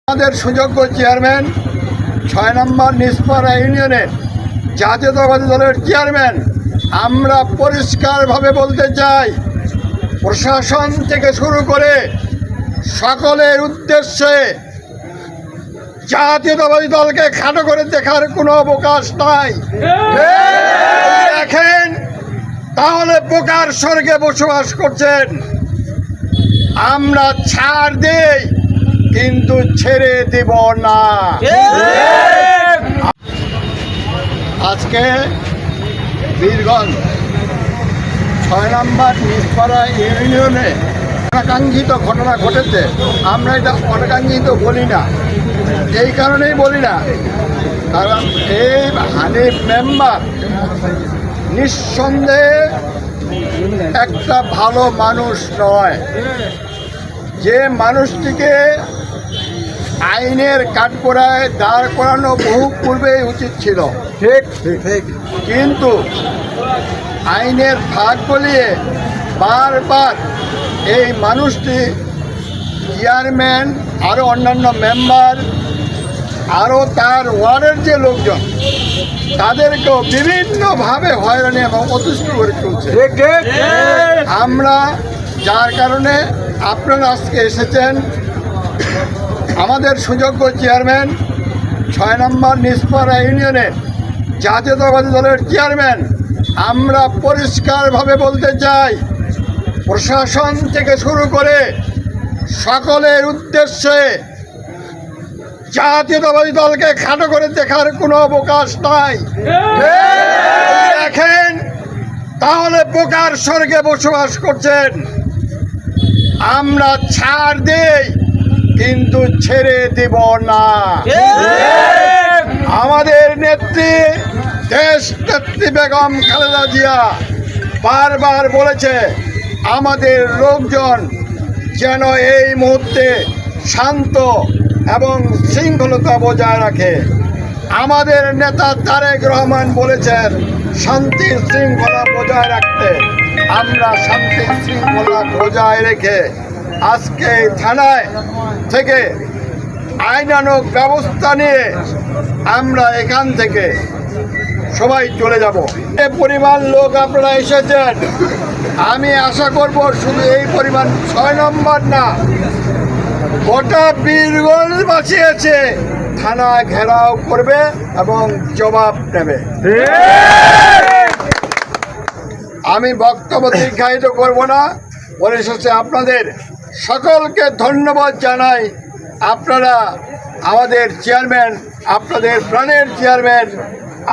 আমাদের সুযোগ্য চেয়ারম্যান ৬ নম্বর নিসপাড়া ইউনিয়নের জাতীয়তাবাদী দলের চেয়ারম্যান, আমরা পরিষ্কারভাবে বলতে চাই, প্রশাসন থেকে শুরু করে সকলের উদ্দেশ্যে জাতীয়তাবাদী দলকে খাটো করে দেখার কোনো অবকাশ নাই। দেখেন তাহলে বোকার স্বর্গে বসবাস করছেন। আমরা ছাড় দেই কিন্তু ছেড়ে দেব না। আজকে বীরগঞ্জ ৬ নম্বর নিসপাড়া ইউনিয়নে অনাকাঙ্ক্ষিত ঘটনা ঘটেছে। আমরা এটা অনাকাঙ্ক্ষিত বলি না, এই কারণেই বলি না, কারণ এই হানিফ মেম্বার নিঃসন্দেহে একটা ভালো মানুষ নয়। যে মানুষটিকে আইনের কাঠগড়ায় দাঁড় করানো বহু পূর্বেই উচিত ছিল, ঠিক ঠিক, কিন্তু আইনের ফাঁক গলিয়ে বারবার এই মানুষটি চেয়ারম্যান আরও অন্যান্য মেম্বার আরও তার ওয়ার্ডের যে লোকজন তাদেরকেও বিভিন্নভাবে হয়রানি এবং অতিষ্ঠ করে চলছে। আমরা যার কারণে আপনারা আজকে এসেছেন, আমাদের সুযোগ্য চেয়ারম্যান ৬ নম্বর নিসপাড়া ইউনিয়নের জাতীয়তাবাদী দলের চেয়ারম্যান, আমরা পরিষ্কারভাবে বলতে চাই, প্রশাসন থেকে শুরু করে সকলের উদ্দেশ্যে জাতীয়তাবাদী দলকে খাটো করে দেখার কোনো অবকাশ নাই। দেখেন তাহলে বোকার স্বর্গে বসবাস করছেন। আমরা ছাড় দেই কিন্তু ছেড়ে দেব না। আমাদের নেত্রী দেশ নেত্রী বেগম খালেদা জিয়া বারবার বলেছে আমাদের লোকজন যেন এই মুহূর্তে শান্ত এবং শৃঙ্খলতা বজায় রাখে। আমাদের নেতা তারেক রহমান বলেছেন শান্তি শৃঙ্খলা বজায় রাখতে। আমরা শান্তি শৃঙ্খলা বজায় রেখে আজকে থানায় থেকে আইনানুগ ব্যবস্থা নিয়ে আমরা এখান থেকে সবাই চলে যাব। এ পরিমাণ লোক আপনারা এসেছেন, আমি আশা করব শুধু এই পরিমাণ ৬ নম্বর না, গোটা বীরগঞ্জ বাঁচিয়েছে, থানা ঘেরাও করবে এবং জবাব নেবে। আমি বক্তব্য দীর্ঘায়িত করব না, পরিশেষে আপনাদের সকলকে ধন্যবাদ জানাই। আপনারা আমাদের চেয়ারম্যান, আপনাদের প্রাণের চেয়ারম্যান,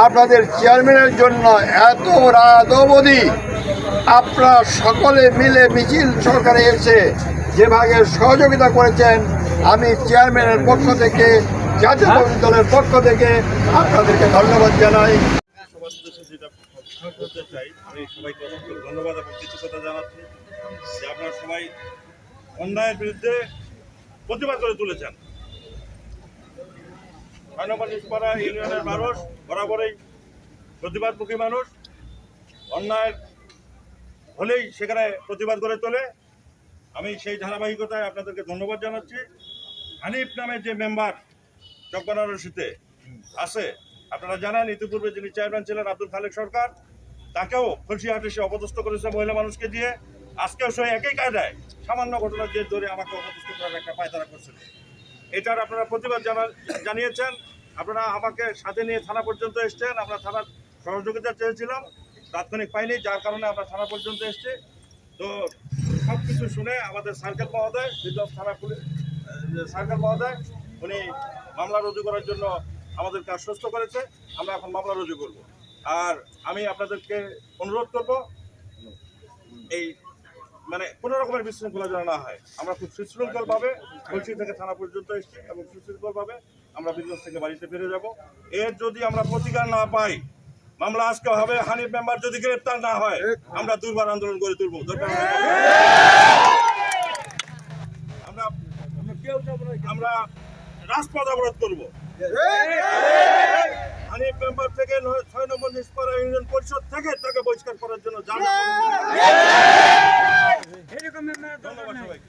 আপনাদের চেয়ারম্যানের জন্য এত রাত অবধি আপনারা সকলে মিলে মিছিল সহকারে এসে যেভাবে সহযোগিতা করেছেন, আমি চেয়ারম্যানের পক্ষ থেকে, জাতীয়তাবাদী দলের পক্ষ থেকে আপনাদেরকে ধন্যবাদ জানাই। আমি সবাইকে অসংখ্য ধন্যবাদ এবং কৃতজ্ঞতা জানাচ্ছি যে আপনারা সবাই অন্যায়ের বিরুদ্ধে প্রতিবাদ করে তুলেছেন। ৬ নম্বর নিসপাড়া ইউনিয়নের মানুষ বরাবরই প্রতিবাদমুখী মানুষ, অন্যায় হলেই সেখানে প্রতিবাদ করে তোলে। আমি সেই ধারাবাহিকতায় আপনাদেরকে ধন্যবাদ জানাচ্ছি। হানিফ নামে যে মেম্বার চকবানারসিতে আছে, আপনারা জানেন ইতিপূর্বে যিনি চেয়ারম্যান ছিলেন আব্দুল খালেক সরকার, তাকেও খুলশিহাটে সে অপদস্থ করেছে মহিলা মানুষকে দিয়ে। আজকেও সে একই কায়দায় সামান্য ঘটনার জের ধরে আমাকে অপদস্থ করার একটা পায়তারা করছিল। এটার আপনারা প্রতিবাদ জানিয়েছেন, আপনারা আমাকে সাথে নিয়ে থানা পর্যন্ত এসছেন। আমরা থানার সহযোগিতা চেয়েছিলাম, তাৎক্ষণিক পাইনি, যার কারণে আমরা থানা পর্যন্ত এসছি। তো সব কিছু শুনে আমাদের সার্কেল মহোদয়, বীরগঞ্জ থানা পুলিশ সার্কেল মহোদয়, উনি মামলা রুজু করার জন্য আমাদেরকে আশ্বস্ত করেছে। আমরা এখন মামলা রুজু করব। আর আমি আপনাদেরকে অনুরোধ করব, এই মানে কোনো রকমের বিশৃঙ্খলা যেন না হয়। আমরা খুব সুশৃঙ্খলভাবে খুলশি থেকে থানা পর্যন্ত এসেছি এবং সুশৃঙ্খলভাবে আমরা বীরগঞ্জ থেকে বাড়িতে ফিরে যাব। এর যদি আমরা প্রতিকার না পাই, মামলা আজকে হবে। হানিফ মেম্বার যদি গ্রেপ্তার না হয়, আমরা দুর্বার আন্দোলন করে তুলব। আমরা রাজপথ অবরোধ করব। হানিফ মেম্বার থেকে ৬ নম্বর নিসপাড়া ইউনিয়ন পরিষদ থেকে তাকে বহিষ্কার করার জন্য ধন্যবাদ সবাইকে।